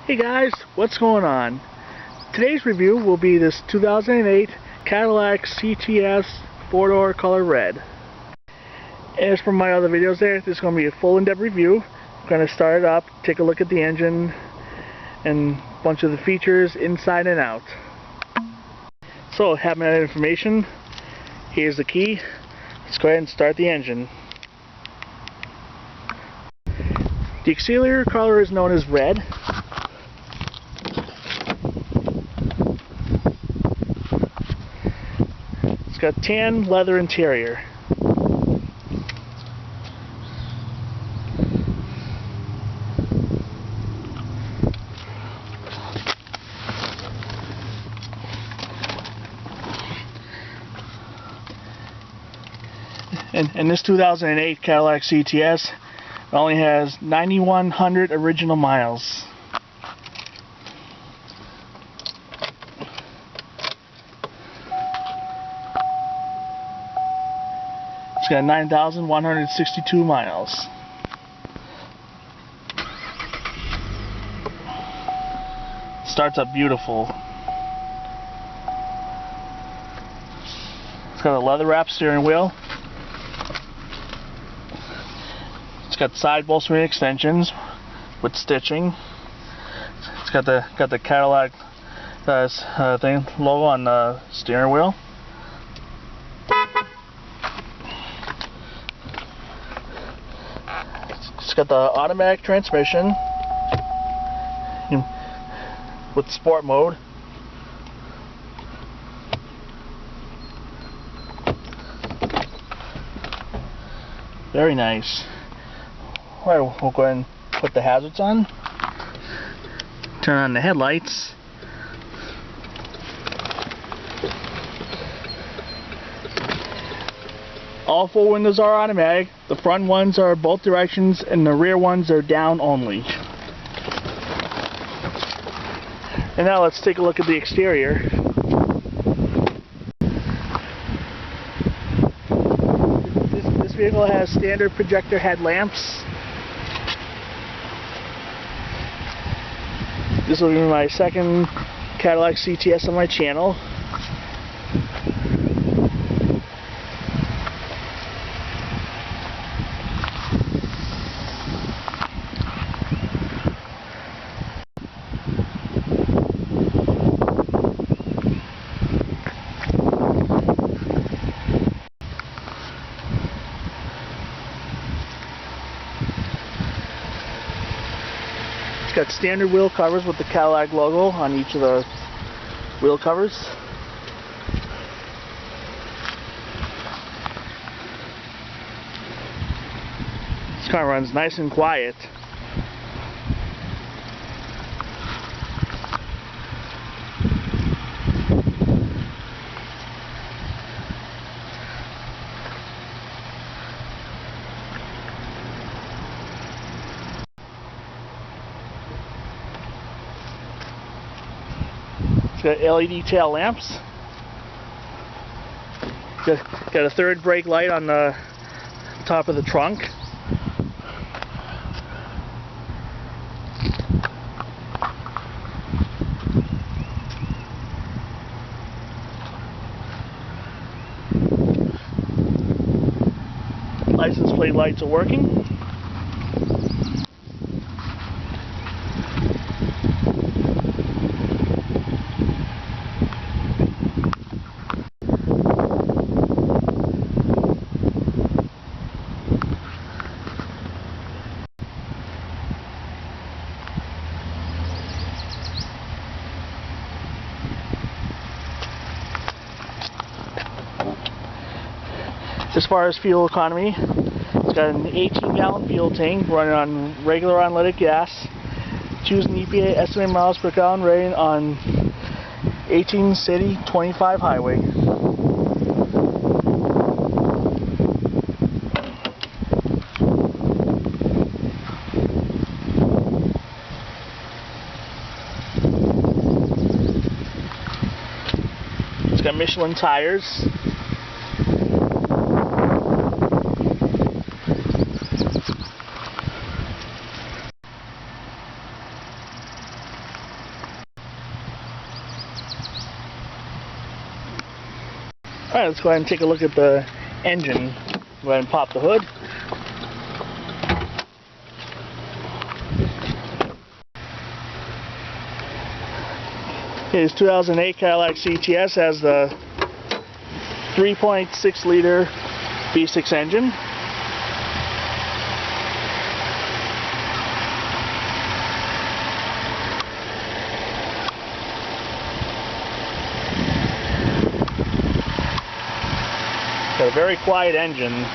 Hey guys, what's going on? Today's review will be this 2008 Cadillac CTS 4-door color red. As for my other videos there, this is going to be a full in-depth review. I'm going to start it up, take a look at the engine and a bunch of the features inside and out. So, having that information, here's the key. Let's go ahead and start the engine. The exterior color is known as red. It's got tan leather interior. And this 2008 Cadillac CTS only has 9,100 original miles. It's got 9,162 miles. Starts up beautiful. It's got a leather wrap steering wheel. It's got side bolstering extensions with stitching. It's got the Cadillac logo on the steering wheel. It's got the automatic transmission with sport mode. Very nice. Alright, we'll go ahead and put the hazards on. Turn on the headlights. All four windows are automatic. The front ones are both directions and the rear ones are down only. And now let's take a look at the exterior. This vehicle has standard projector headlamps. This will be my second Cadillac CTS on my channel. Got standard wheel covers with the Cadillac logo on each of the wheel covers. This car runs nice and quiet. It's got LED tail lamps. Got a third brake light on the top of the trunk. License plate lights are working. As far as fuel economy, it's got an 18-gallon fuel tank running on regular unleaded gas. Choose an EPA estimated miles per gallon rating on 18 city, 25 highway. It's got Michelin tires. Alright, let's go ahead and take a look at the engine. Go ahead and pop the hood. Okay, this 2008 Cadillac CTS has the 3.6 liter V6 engine. Got a very quiet engine.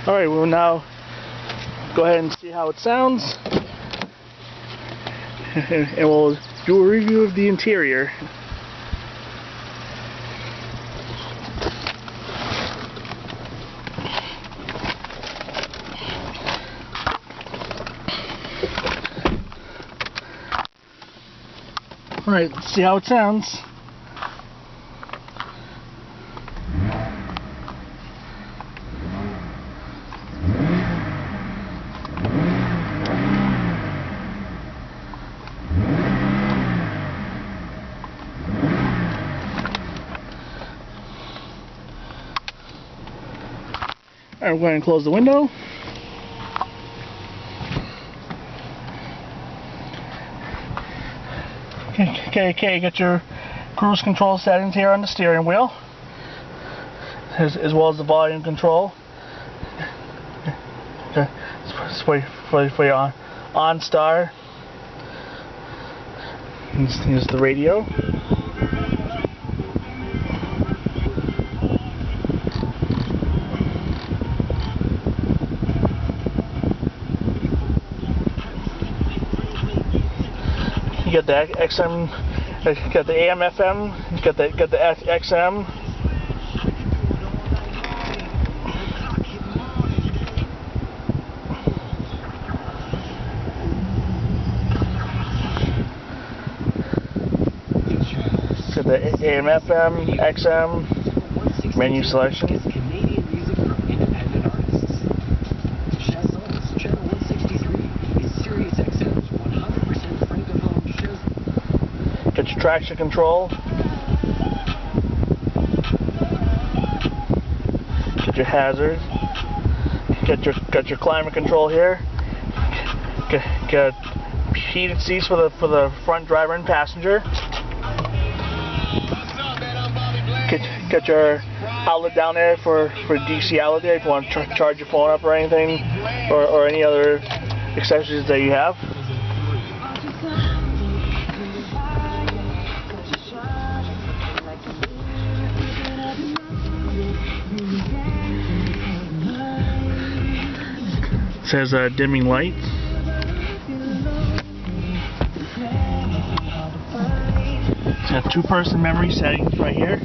Alright, we'll now go ahead and see how it sounds. And we'll do a review of the interior. Alright, let's see how it sounds. Alright, we're going to close the window. Okay, get your cruise control settings here on the steering wheel, as well as the volume control. Okay, for your OnStar. Here's the radio. You got the XM, you got the AM, FM, you got the XM. Got the AM, FM, XM, menu selection. Get your traction control. Get your hazards. Get your climate control here. Get heated seats for the front driver and passenger. Get your outlet down there for DC outlet there if you want to charge your phone up or anything, or any other accessories that you have. It says dimming lights. It's got two-person memory settings right here.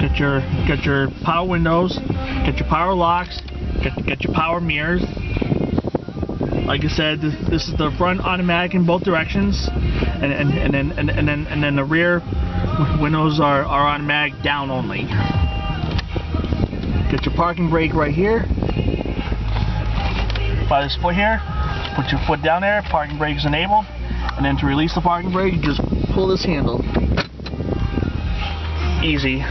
Get your power windows, get your power locks, get your power mirrors. Like I said, this is the front automatic in both directions, and then the rear windows are automatic down only. Get your parking brake right here. By this foot here, put your foot down there, parking brake is enabled, and then to release the parking brake, you just pull this handle. Easy.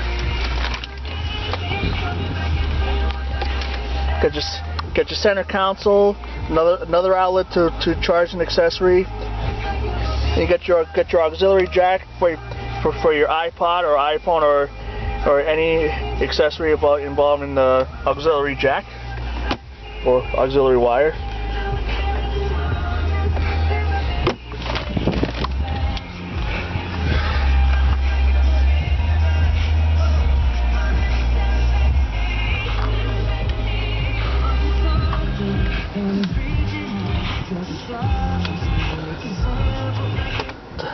Get your center console, another outlet to charge an accessory. And you get your auxiliary jack for your iPod or iPhone or any accessory involved in the auxiliary jack or auxiliary wire.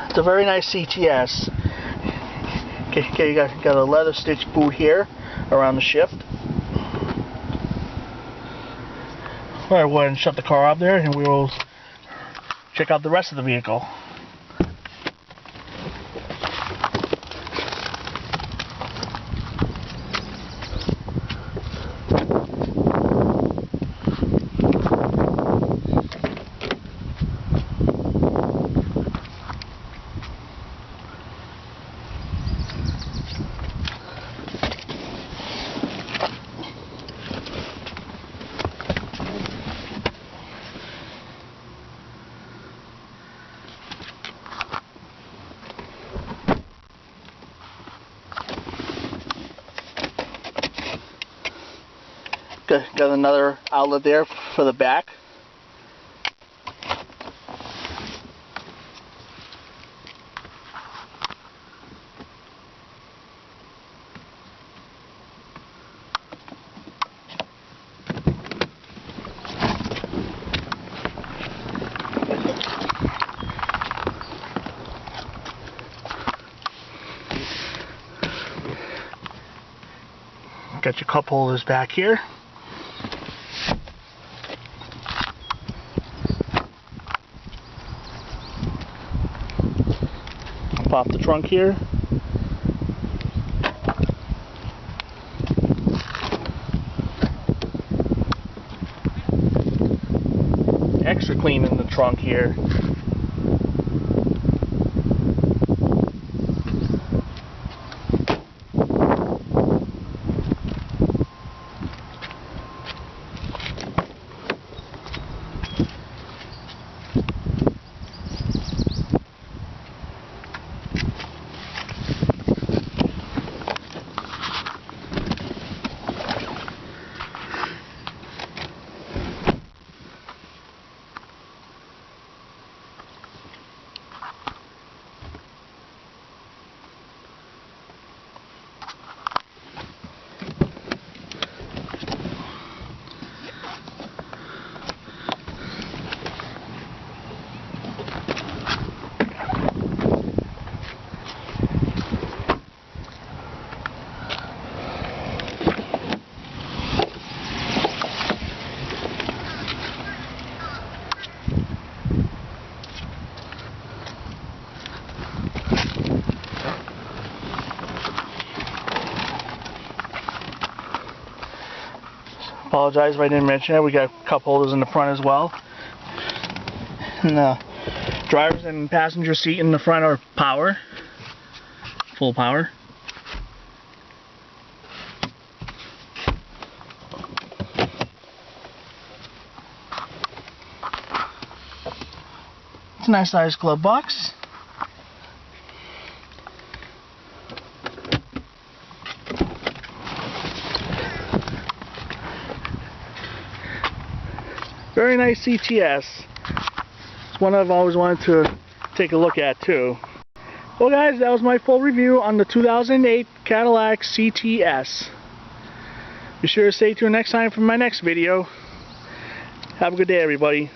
It's a very nice CTS. Okay, you got a leather stitch boot here around the shift. Alright, we'll go ahead and shut the car up there and we will check out the rest of the vehicle. Got another outlet there for the back. Got your cup holders back here. Off the trunk here. Extra clean in the trunk here. Apologize if I didn't mention it. We got cup holders in the front as well. And the driver's and passenger seat in the front are power. Full power. It's a nice sized glove box. Very nice CTS. It's one I've always wanted to take a look at too. Well guys, that was my full review on the 2008 Cadillac CTS. Be sure to stay tuned next time for my next video. Have a good day everybody.